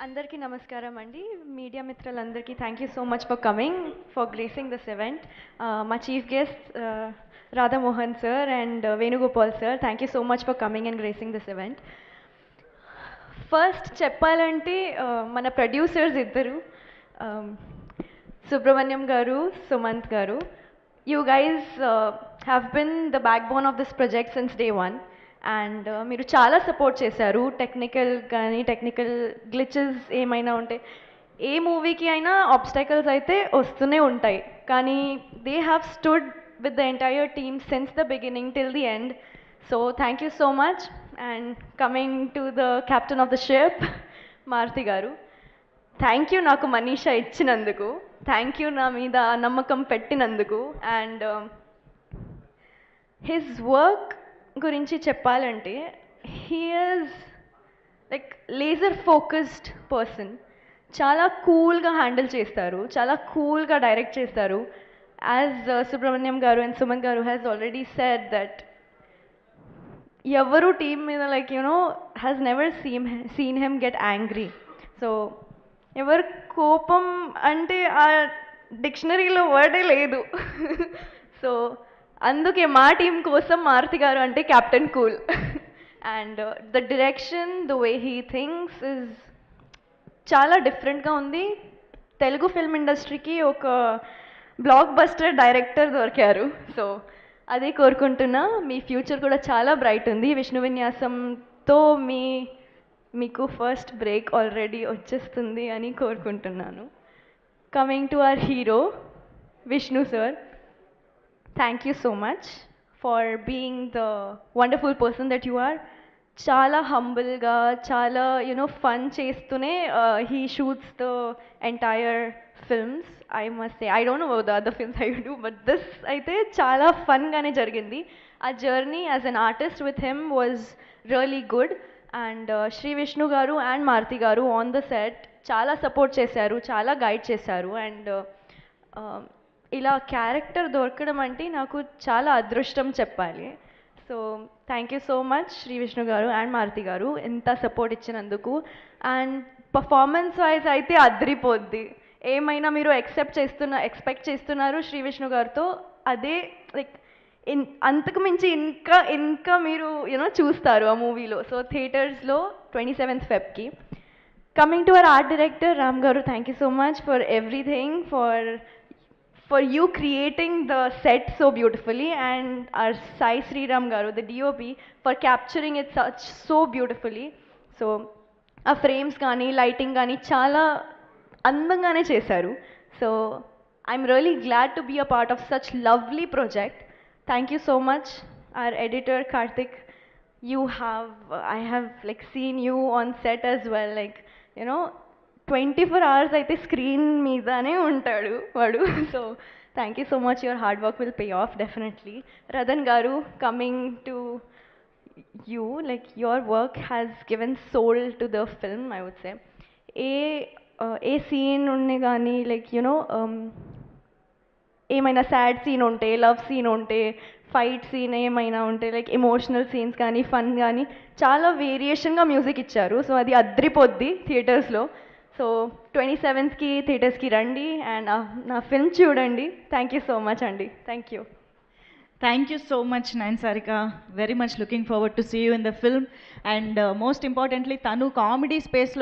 అందరికీ నమస్కారం అండి. మీడియా మిత్రులందరికీ thank you so much for coming, for gracing this event. మా chief guest Radhamohan sir and Venugopal sir, thank you so much for coming and gracing this event. First చెప్పాలంటే మన producers ఇద్దరు, Subrahmanyam garu, Sumanth garu. You guys have been the backbone of this project since day one. And మీరు చాలా support చేశారు. Technical glitches ఏమైనా ఉంటే, ఏ మూవీకి అయినా ఆబ్స్టైకల్స్ అయితే వస్తూనే ఉంటాయి, కానీ they have stood with the entire team since the beginning till the end. So thank you so much. And coming to the captain of the ship, Maruthi garu, thank you నాకు మనీషా ఇచ్చినందుకు, థ్యాంక్ యూ నా మీద నమ్మకం పెట్టినందుకు. అండ్ హిజ్ వర్క్ గురించి చెప్పాలంటే, he is like laser focused person. చాలా కూల్గా హ్యాండిల్ చేస్తారు, చాలా కూల్గా డైరెక్ట్ చేస్తారు. యాజ్ సుబ్రహ్మణ్యం గారు అండ్ సుమన్ గారు హ్యాస్ ఆల్రెడీ సెడ్ దట్ ఎవరు టీమ్ మీద like has never seen him get angry. So ఎవరు కోపం అంటే ఆ డిక్షనరీలో వర్డే లేదు. సో అందుకే మా టీం కోసం మారుతి గారు అంటే captain cool. And the direction, the way he thinks is చాలా డిఫరెంట్గా ఉంది. తెలుగు ఫిల్మ్ ఇండస్ట్రీకి ఒక బ్లాక్ బస్టర్ డైరెక్టర్ దొరికారు. సో అదే కోరుకుంటున్నా. మీ ఫ్యూచర్ కూడా చాలా బ్రైట్ ఉంది. విష్ణు విన్యాసంతో మీకు ఫస్ట్ బ్రేక్ ఆల్రెడీ వచ్చేస్తుంది అని కోరుకుంటున్నాను. Coming to our hero Vishnu sir, thank you so much for being the wonderful person that you are. చాలా హంబుల్గా, చాలా ఫన్ చేస్తూనే he shoots the entire films. I must say, I don't know the other films I do, but this అయితే చాలా ఫన్గానే జరిగింది. ఆ journey as an artist with him was really good. And Shri Vishnu garu and Maruthi garu on the set చాలా support చేశారు, చాలా guide చేశారు. And ఇలా క్యారెక్టర్ దొరకడం అంటే నాకు చాలా అదృష్టం చెప్పాలి. So thank you so much Shri Vishnu garu and Maruthi గారు ఎంత సపోర్ట్ ఇచ్చినందుకు. అండ్ పర్ఫార్మెన్స్ వైజ్ అయితే అదిరిపోద్ది. ఏమైనా మీరు ఎక్స్పెక్ట్ చేస్తున్నారు శ్రీ విష్ణు గారితో, అదే లైక్ అంతకు మించి ఇంకా మీరు చూస్తారు ఆ మూవీలో. సో థియేటర్స్లో 27th Febకి. Coming to our art director Ram garu, thank you so much for everything, for you creating the set so beautifully, and our Sai Sriram garu, the DOP, for capturing it so beautifully. So ఆ frames కానీ lighting కానీ చాలా అందంగానే చేశారు. So I'm really glad to be a part of such lovely project. Thank you so much. our editor Karthik, I have like seen you on set as well, like 24 hours అయితే screen మీదనే ఉంటాడు వాడు. So thank you so much. Your hard work will pay off definitely. Ratan garu, coming to you, like your work has given soul to the film, I would say. A scene ఉండే కానీ like ఏమైనా sad scene ఉంటే, love scene ఉంటే, fight scene ఏమైనా ఉంటే, like emotional scenes కానీ fun కానీ చాలా వేరియేషన్గా మ్యూజిక్ ఇచ్చారు. సో అది అద్రిపోద్ది థియేటర్స్లో. సో 27th థియేటర్స్కి రండి అండ్ నా ఫిల్మ్ చూడండి. థ్యాంక్ యూ సో మచ్ అండి. Thank you. Thank you so much, Nayan Sarika. Very much looking forward to see you in the film. And most importantly, Tanu comedy space lo